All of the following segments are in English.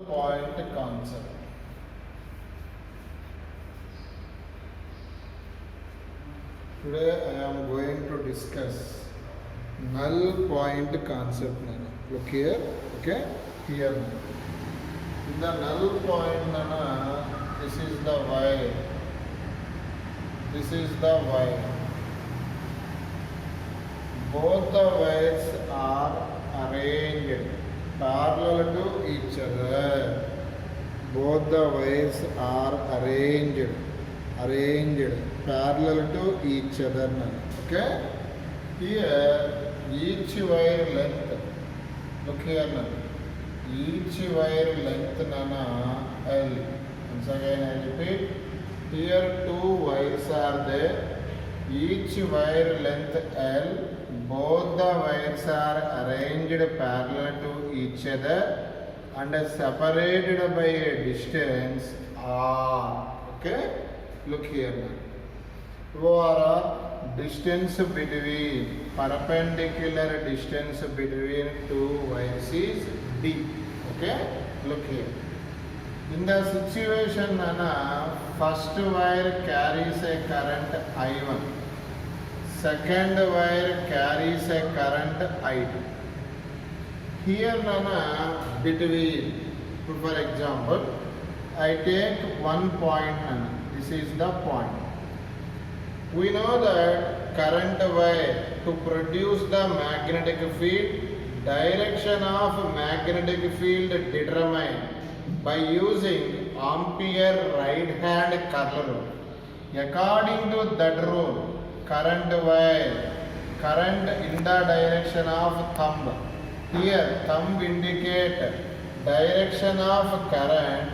point concept. Today I am going to discuss null point concept. Look here, okay? Here. In the null point, this is the y. This is the y. Both the y's are arranged parallel to each other. Both the y's are arranged parallel to each other. Okay? Here, each wire length, look here now. Each wire length L. Once again I repeat, here two wires are there. Each wire length L. Both the wires are arranged parallel to each other and separated by a distance R. Okay? Look here now. What distance between perpendicular distance between two wires is D. Okay? Look here. In the situation, first wire carries a current I1. Second wire carries a current I2. Here, between, for example, I take one point. This is the point. We know that current wire, to produce the magnetic field, direction of magnetic field determined by using Ampere right hand curl rule. According to that rule, current wire, current in the direction of thumb. Here thumb indicate direction of current,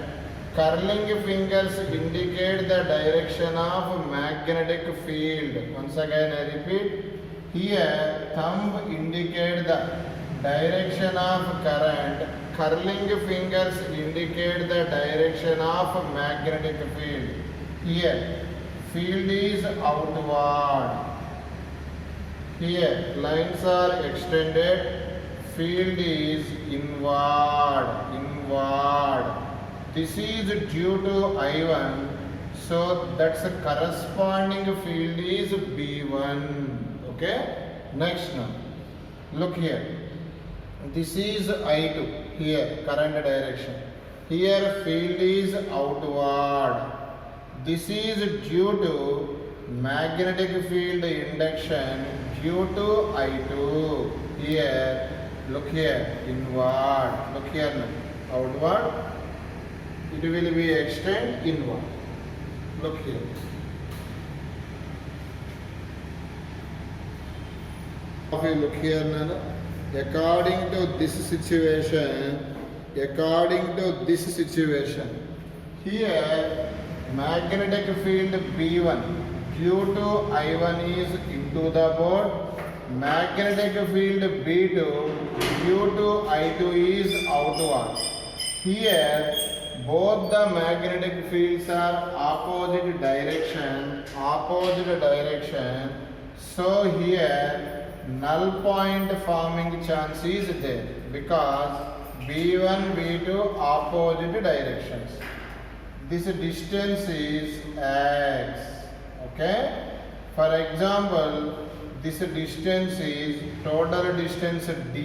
curling fingers indicate the direction of magnetic field. Once again I repeat, here thumb indicate the direction of current, curling fingers indicate the direction of magnetic field. Here field is outward. Here lines are extended, field is inward. This is due to I1, so that's a corresponding field is B1. Okay? Next now, look here. This is I2, here current direction. Here field is outward. This is due to magnetic field induction due to I2. Here, look here, inward. Look here now, outward. It will be extend inward. Look here. Look here now. According to this situation, here magnetic field B1 due to I1 is into the board. Magnetic field B2 due to I2 is outward. Here both the magnetic fields are opposite direction. So here null point forming chance is there because B1, B2 opposite directions. This distance is x. Okay? For example, this distance is total distance d.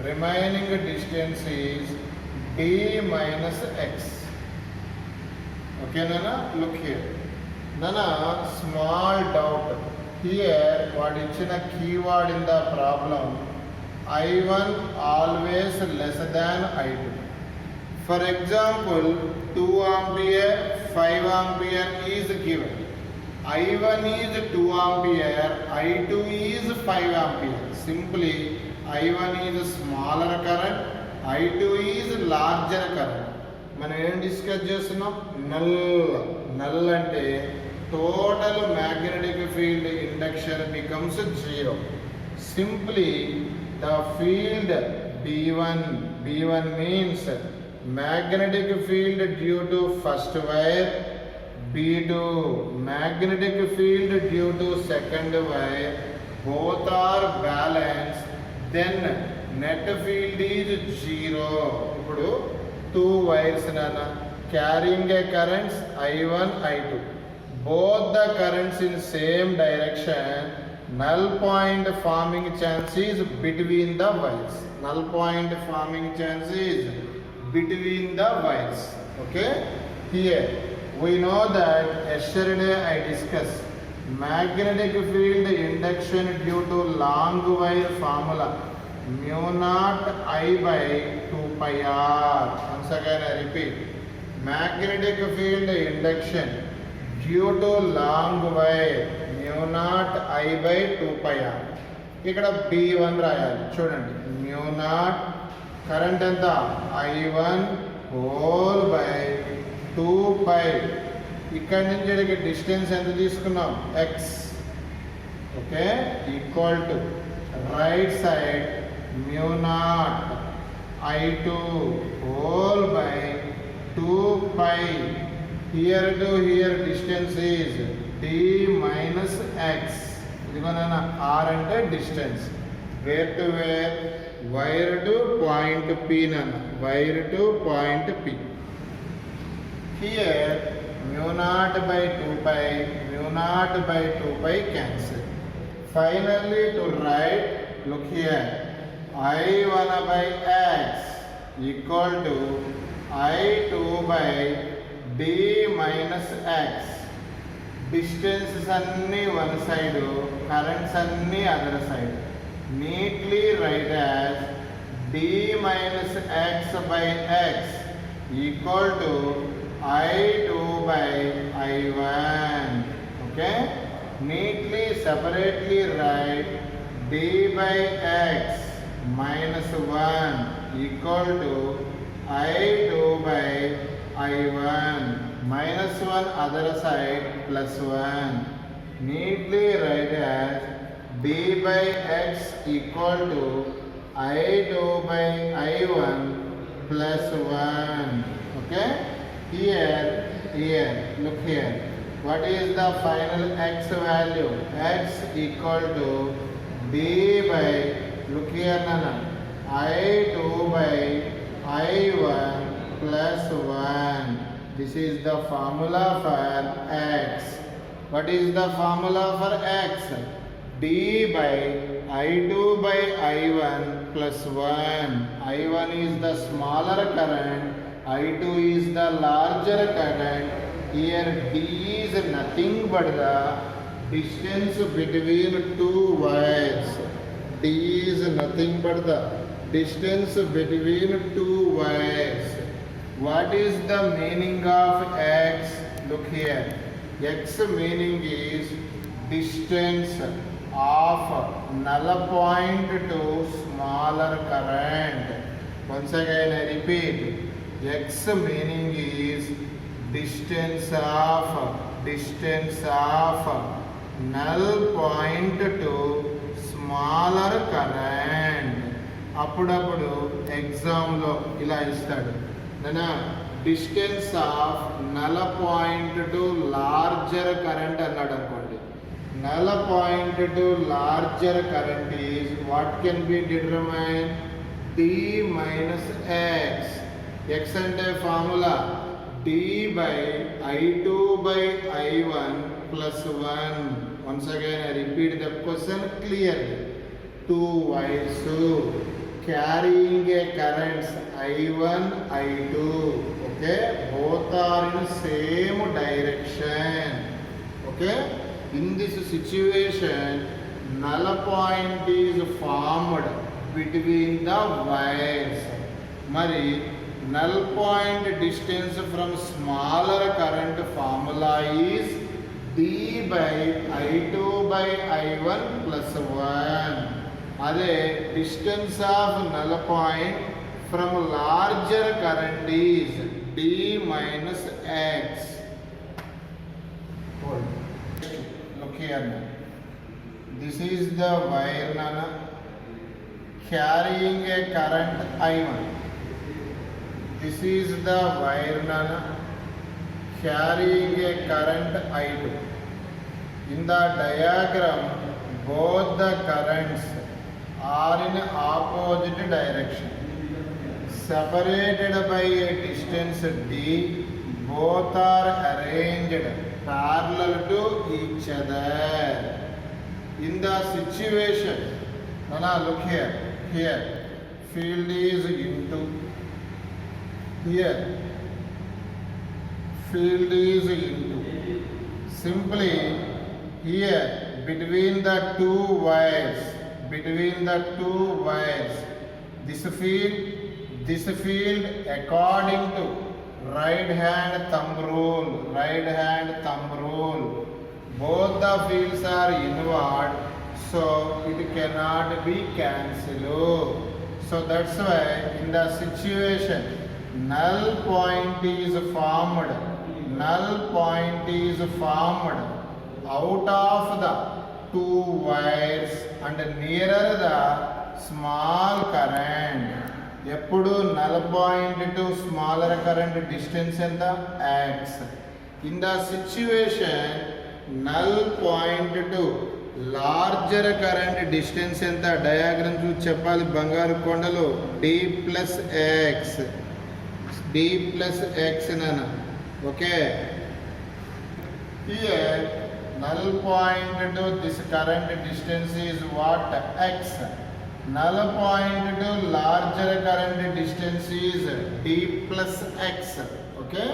Remaining distance is d minus x. Okay, Nana? Look here. Nana, small doubt. Here, what is a keyword in the problem? I1 always less than I2. For example, 2 ampere, 5 ampere is given. I1 is 2 ampere, I2 is 5 ampere. Simply, I1 is smaller current, I2 is larger current. మనం ఏం discuss చేస్తున్నాం? Null అంటే total magnetic field induction becomes 0. Simply the field B1 means magnetic field due to first wire, B2 magnetic field due to second wire, both are balanced, then net field is 0. ఇప్పుడు two wires nana carrying a currents I1, I2. Both the currents in same direction. Null point forming chance is between the wires. Null point forming chance is between the wires. Okay. Here we know that yesterday I discussed magnetic field induction due to long wire formula mu naught I by 2 pi r. Once again I repeat, magnetic field induction due to long wire mu naught I by 2 pi r. ఇక్కడ B1 రాయాలి చూడండి. mu naught current ఎంత I1 whole by 2 పై. ఇక్కడి నుంచి ఇక్కడికి distance ఎంత తీసుకున్నాం x. Okay, equal to right side mu naught I2 whole by 2 pi. Here to here distance is d minus x. ఇదిగోనన్నా r అంటే distance. Where to where? Wire to point P నన్న. Wire to point P. Here mu naught by 2 pi, mu naught by 2 pi cancel. Finally to write, look here, I1 by x equal to I2 by d minus x. Distances అన్ని one side, currents అన్ని other side. Neatly write as d minus x by x equal to I2 by I1. Okay, neatly separately write d by x minus 1 equal to I2 by I1. Minus 1 other side plus 1. Neatly write as d by x equal to I2 by I1 plus 1. Okay. Here, look here. What is the final x value? X equal to d by, look here nana, I2 by I1 plus 1. This is the formula for x. What is the formula for x? d by I2 by I1 plus 1. I1 is the smaller current, I2 is the larger current. Here d is nothing but the distance between two wires. D is nothing but the distance between two wires. What is the meaning of x? Look here. X meaning is distance of null point to smaller current. Once again I repeat. X meaning is distance of null point to smaller current. అప్పుడప్పుడు ఎగ్జామ్లో ఇలా ఇస్తాడు నా distance of null point to larger current అన్నాడు అనుకోండి. Null point to larger current is what can be determine d minus x. X అంటే formula d by I2 by I1 plus 1. Once again I repeat the question clearly. Two wires carrying a currents I1, I2. Okay, both are in same direction. Okay, in this situation null point is formed between the wires. Mari null point distance from smaller current formula is d by I2 by I1 plus 1. Adhe distance of null point from larger current is d minus x. Look here now. This is the wire nana carrying a current I1. This is the wire nana carrying a current I2. In the diagram, both the currents are in opposite direction, separated by a distance D, both are arranged parallel to each other. In the situation, now look here, field is into, here, field is into. Simply, here, between the two wires, this field according to right hand thumb rule, both the fields are inward, so it cannot be cancelled. So that's why in the situation, null point is formed out of the two wires and nearer the small current. ఎప్పుడు null point to smaller current distance ఎంత x. In the situation null point to larger current distance ఎంత diagram చూసి చెప్పాలి బంగారు కొండలు d plus x నాన్న. Okay, here null point to this current distance is what? X. Null point to larger current distance is d plus x. Okay,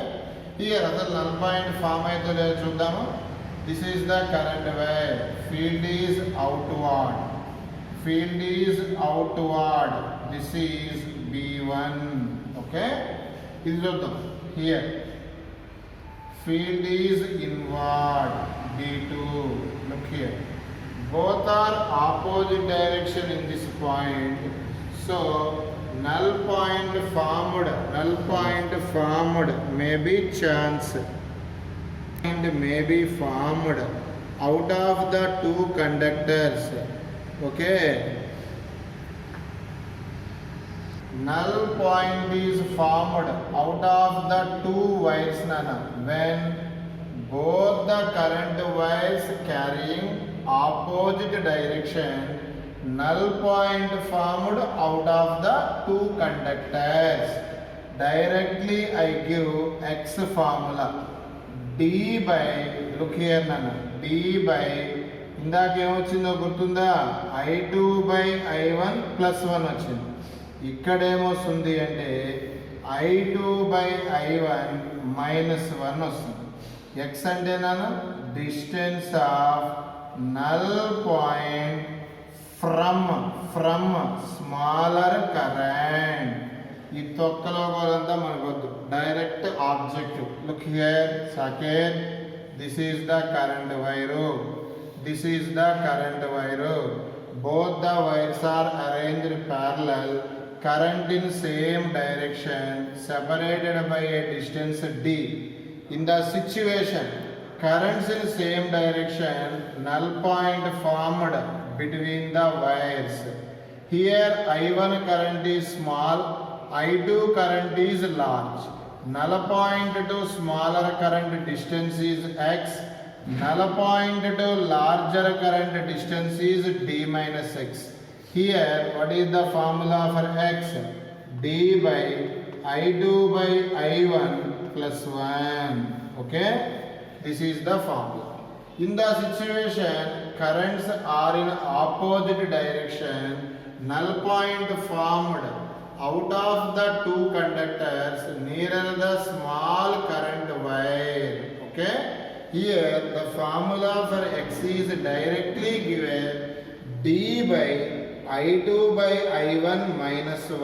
here other null point form aitho ledo chuddam. This is the current wire, field is outward, this is B1. Okay, ఇది చూద్దాం. Here field is inward, B2. Look here, both are opposite direction in this point, so null point formed may be chance and may be formed out of the two conductors. Okay, null point is formed out of the two wires nana, when both the current wires carrying opposite direction, null point formed out of the two conductors. Directly I give x formula, d by, look here nana, d by ఇందాక ఏమొచ్చిందో గుర్తుందా? I2 by I1 plus 1 వచ్చింది. ఇక్కడ ఏమొస్తుంది అంటే I2 by I1 minus 1 వస్తుంది. x అంటే నాన్న distance of null point from smaller current. ఈ తొక్కలో అంతా మనకు వద్దు, direct objective. Look here Saket, this is the current wire, both the wires are arranged parallel, current in same direction, separated by a distance d. In the situation, currents in same direction, null point formed between the wires. Here I1 current is small, I2 current is large. Null point to smaller current distance is x, null point to larger current distance is d minus x. Here what is the formula for x? d by I2 by I1 plus 1. Okay, this is the formula. In the situation, currents are in opposite direction, null point formed out of the two conductors nearer the small current wire. Okay, here the formula for x is directly given, d by I2 by I1 minus 1.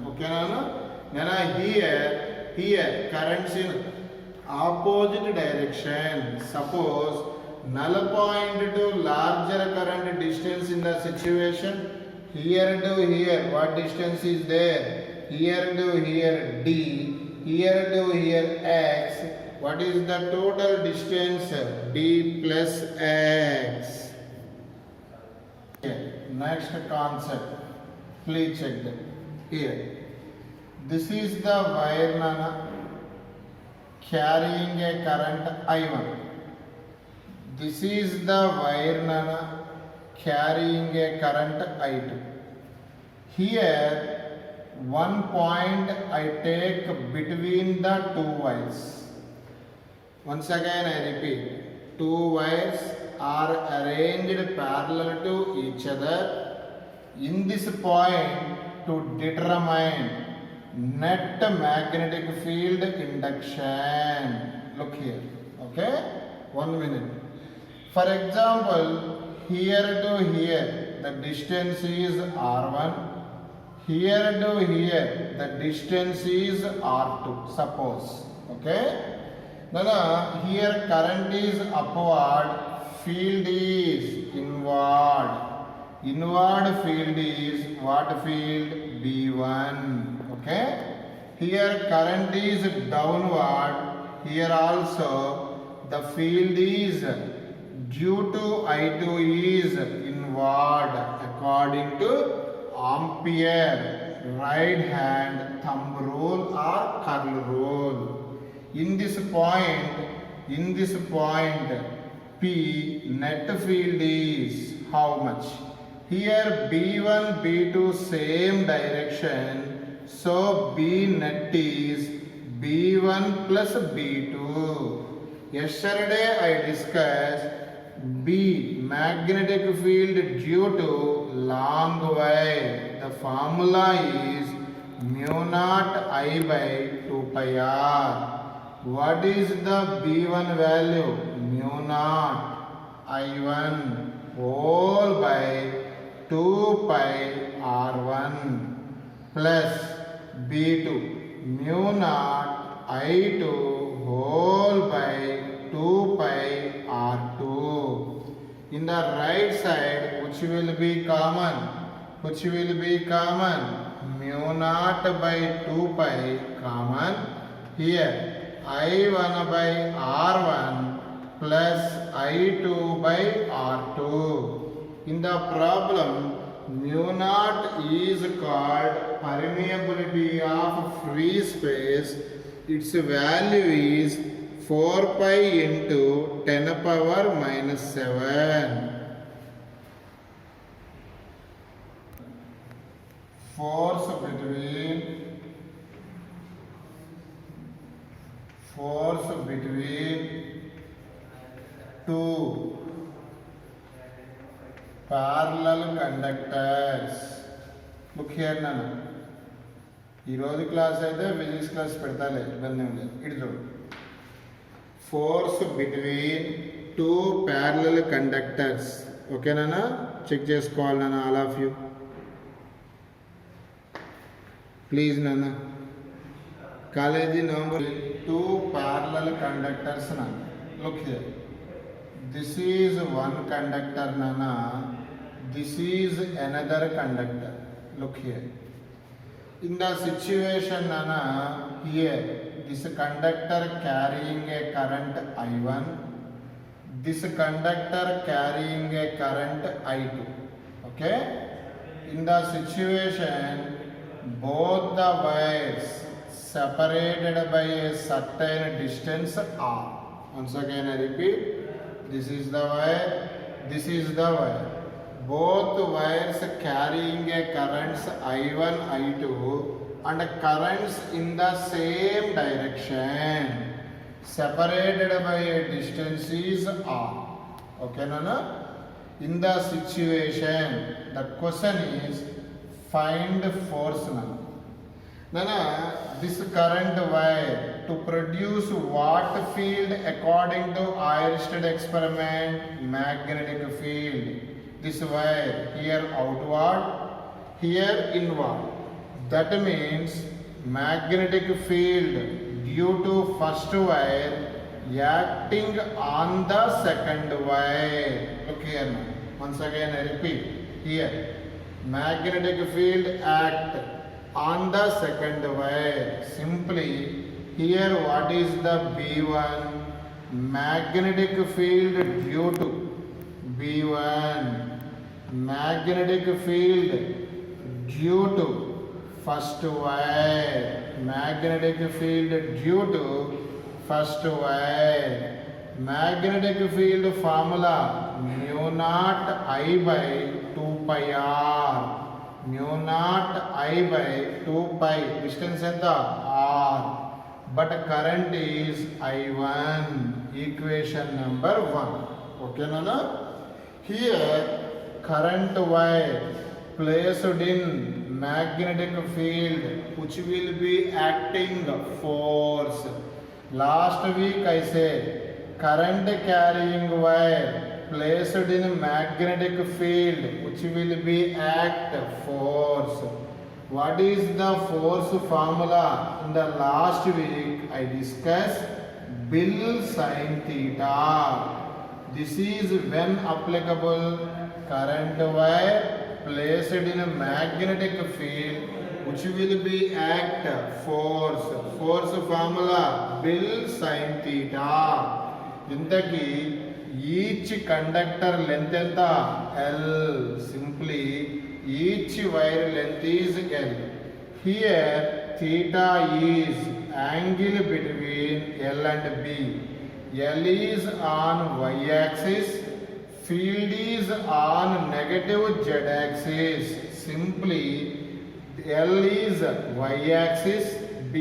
Okay, now here currents in opposite direction. Suppose null point to larger current distance in the situation, here to here, what distance is there? Here to here d, here to here x. What is the total distance? d plus x. Okay, next concept, please check that. Here, this is the wire nana, carrying a current I1. This is the wire nana, carrying a current I2. Here one point I take between the two wires. Once again I repeat, two wires are arranged parallel to each other. In this point, to determine net magnetic field induction. Look here, okay? 1 minute. For example, here to here, the distance is R1. Here to here, the distance is R2, suppose, okay? Now, here current is upward, field is inward. Inward field is what field? B1, okay? Here current is downward. Here also the field is due to I2 is inward according to Ampere right hand thumb rule or curl rule. In this point P net field is how much? Here B1, B2 same direction, so B net is B1 plus B2. Yesterday I discussed B magnetic field due to long wire. The formula is mu naught I by 2 pi r. What is the B1 value? Mu naught I1 whole by 2 pi r1 plus B2 mu naught I2 whole by 2 pi r2. In the right side, which will be common? Which will be common? Mu naught by 2 pi common. Here I1 by r1 plus I2 by r2. In the problem, mu naught is called permeability of free space. Its value is 4 pi into 10 power minus 7. Force between two parallel conductors. Look here Nana. ఈ రోజు class అయితే physics class పెడతాలే, ఇబ్బంది ఏం లేదు. ఇటు చూడు. Force between two parallel conductors. ఓకేనా? Check చేసుకోవాలి నాన్న, ఆల్ ఆఫ్ యూ ప్లీజ్ నాన్న. College November. Two parallel conductors నాన్న. Look here. This is one conductor nana, this is another conductor. Look here. In the situation nana, here this conductor carrying a current I1, this conductor carrying a current I2. Okay? In the situation, both the wires separated by a certain distance r. Once again I repeat. This is the wire, this is the wire. Both wires carrying a currents I1, I2 and currents in the same direction. Separated by a distance is r. Okay, Nana? In the situation, the question is find force Nana. Nana, this current wire to produce what field according to Eirsted experiment? Magnetic field. This wire here outward, here inward. That means magnetic field due to first wire acting on the second wire. Look here now. Once again I repeat. Here magnetic field act on the second wire. Simply here what is the B1? Magnetic field due to B1. Magnetic field due to first wire. Magnetic field due to first wire. Magnetic field formula mu naught I by 2 pi r. mu naught I by 2 pi. Distance enta r. But current is I1. Equation number 1. Okay, Nana? Here, current wire placed in magnetic field which will be acting force. Last week I said current carrying wire placed in magnetic field which will be act force. What is the force formula? In the last week I discussed Bill sin theta. This is when applicable current wire placed in a magnetic field which will be act force. Force formula Bill sin theta. Intaki each conductor length enta L. Simply each wire length is L. Here theta is angle between L and B. L is on y-axis, field is on negative z-axis. Simply L is y-axis, B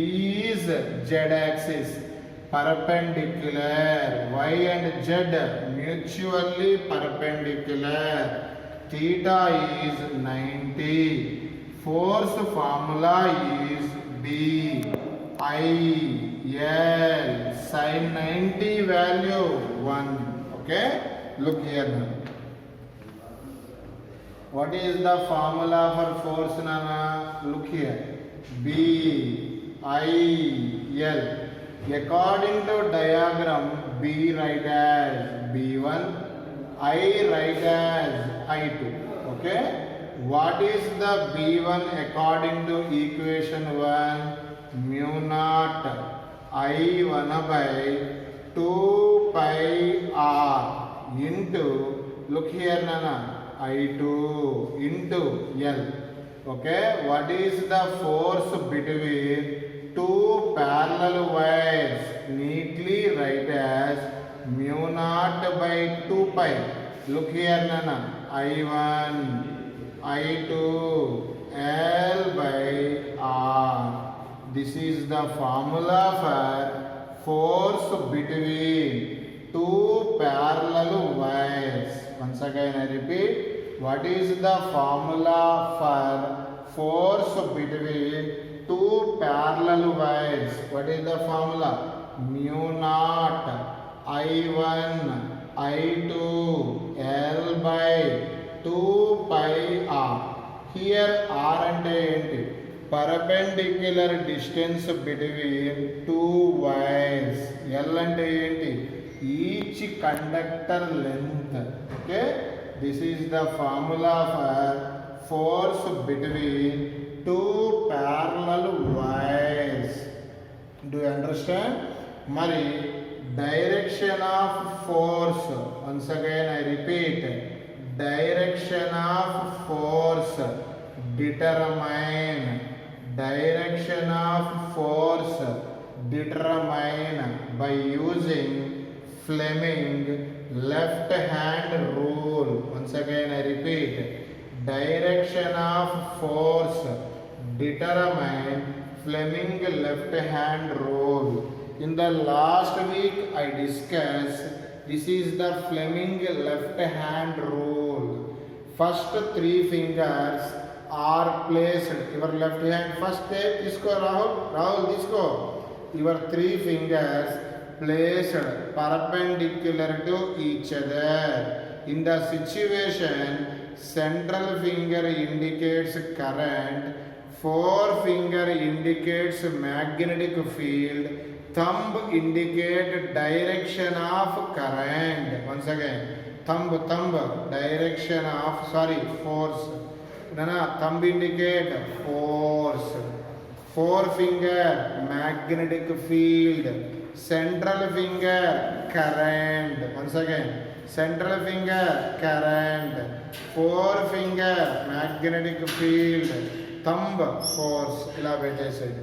is z-axis. Perpendicular, y and z mutually perpendicular. Theta is 90. Force formula is B I L sin 90 value 1. Okay, look here now. What is the formula for force, Nana? Look here. B I L. According to diagram, B write as B1, I write as I2. Okay. What is the B1 according to equation 1? Mu naught I1 by 2 pi r into, look here Nana, I2 into L. Okay, what is the force between two parallel wires? Neatly write as mu naught by 2 pi. Look here Nana, I1, I2, L by R. This is the formula for force between two parallel wires. Once again I repeat, what is the formula for force between two parallel wires? What is the formula? Mu naught I1 I2 L by 2 pi r. Here r ante enti? Perpendicular distance between two wires. L ante enti? Each conductor length. Okay, this is the formula for force between two parallel wires. Do you understand? Mari direction of force, once again I repeat, direction of force determine by using Fleming left hand rule. Once again I repeat, direction of force determine Fleming left hand rule. In the last week I discussed, this is the Fleming left hand rule. First 3 fingers are placed, your left hand first take, isko Rahul isko. Your 3 fingers placed perpendicular to each other. In the situation, central finger indicates current, 4 finger indicates magnetic field, thumb indicates direction of current. Once again, thumb direction of force. Thumb indicate force. 4 finger magnetic field, central finger current. Once again, central finger current, 4 finger magnetic field, thumb force. Ila పెట్టేసేది.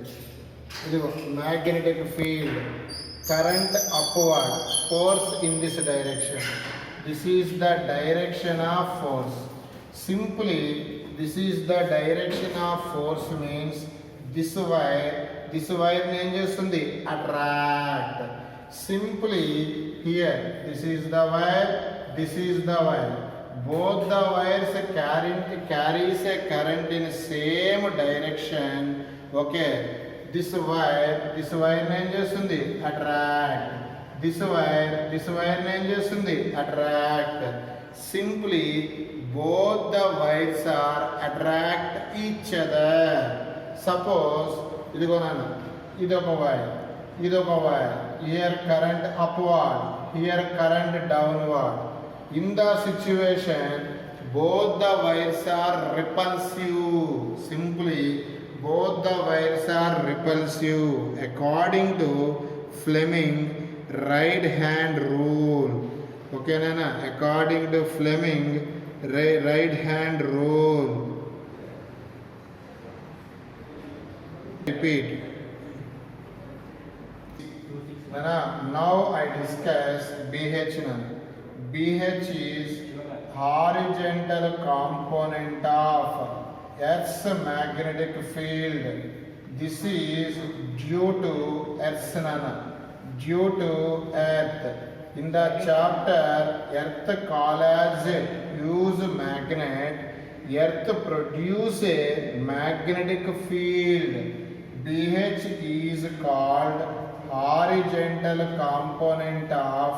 ఇది magnetic field, current upward, force in this direction. This is the direction of force. Simply this is the direction of force means this wire ఏం చేస్తుంది attract. Simply here this is the wire, this is the wire, both the wires carries a current in same direction. Okay, this wire ఏం చేస్తుంది attract, this wire ఏం చేస్తుంది attract. Simply both the wires are attract each other. Suppose ఇదిగో నాన్న ఇదొక wire, here current upward, here current downward. In the situation both the wires are repulsive. Simply both the wires are repulsive according to Fleming right hand rule. Okay nana, according to Fleming right hand rule. Repeat. Nana, now I discuss BH nana. BH is horizontal component of Earth's magnetic field. This is due to Earth nana, due to Earth. In the chapter Earth collapse use magnet, Earth produce a magnetic field. BH is called horizontal component of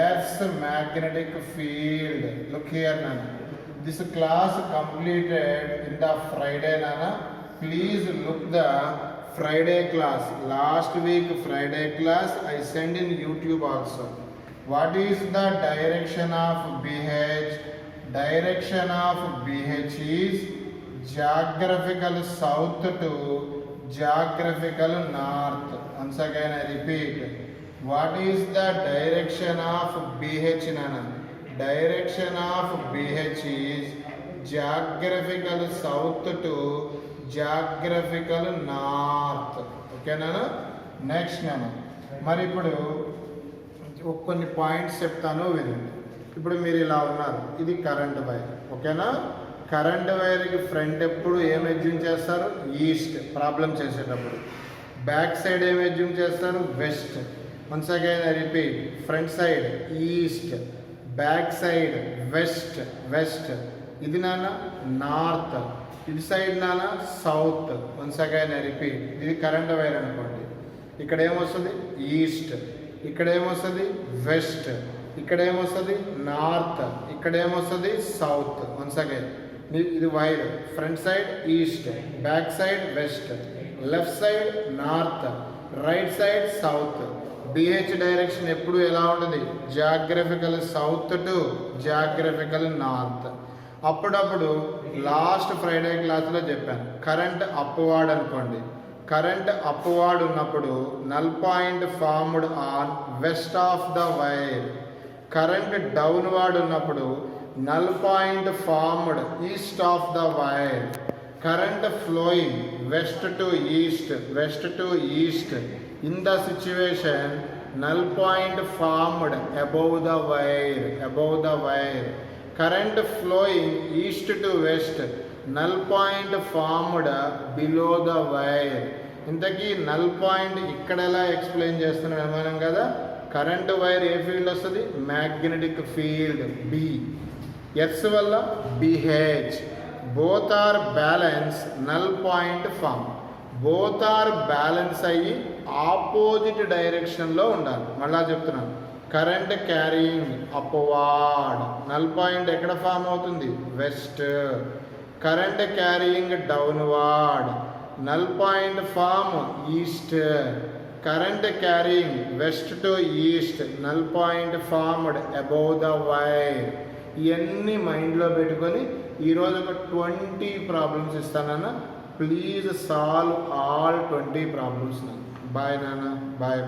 Earth's magnetic field. Look here Nana. This class completed in the Friday Nana. Please look the Friday class. Last week Friday class I send in YouTube also. What is the direction of BH? Direction of BH is geographical south to geographical north. Once again I repeat. What is the direction of BH nana? Direction of BH is geographical south to geographical north. Okay nana? Next nana. మరి ఇప్పుడు కొన్ని points చెప్తాను వినండి. ఇప్పుడు మీరు ఇలా ఉన్నారు, ఇది కరెంట్ వైర్. ఓకేనా? కరెంట్ వైర్కి ఫ్రంట్ ఎప్పుడు ఏం ఎడ్జింగ్ చేస్తారు? ఈస్ట్. ప్రాబ్లం చేసేటప్పుడు బ్యాక్ సైడ్ ఏం ఎడ్జింగ్ చేస్తారు? West. Once again I repeat. Front side east, back side west. ఇది నాన్న నార్త్, ఇది సైడ్ నాన్న south. Once again I repeat. ఇది కరెంట్ వైర్ అనుకోండి. ఇక్కడ ఏమొస్తుంది? ఈస్ట్. ఇక్కడ ఏమొస్తుంది? వెస్ట్. ఇక్కడ ఏమొస్తుంది? నార్త్. ఇక్కడ ఏమొస్తుంది? సౌత్. వన్స్ అగైన్ ఇది wire. Front side east, back side west, left side north, right side south. BH direction ఎప్పుడు ఎలా ఉంటుంది? Geographical south to geographical north. అప్పుడప్పుడు లాస్ట్ ఫ్రైడే క్లాస్లో చెప్పాను, కరెంట్ అప్వార్డ్ అనుకోండి. కరెంట్ అప్వార్డ్ ఉన్నప్పుడు null point formed on west of the wire. Current downward ఉన్నప్పుడు null point formed east of the wire. Current flowing west to east. In the situation null point formed above the wire. Current flowing east to west, null point formed below the wire. ఇంతకీ null point ఇక్కడ ఎలా explain చేస్తున్నాం మనం కదా. Current wire ఏ field వస్తుంది? Magnetic field B. ఎస్ వల్ల BH. Both are balance, null point form. Both are balance అయ్యి ఆపోజిట్ డైరెక్షన్లో ఉండాలి. మళ్ళా చెప్తున్నాను, current carrying upward, null point ఎక్కడ ఫామ్ అవుతుంది? West. Current carrying downward, null point form east. Current carrying west to east, null point formed above the wire. ఇవన్నీ మైండ్లో పెట్టుకొని ఈరోజు ఒక 20 ప్రాబ్లమ్స్ ఇస్తానన్న. Please solve all 20 problems. Bye నాన్న. Bye.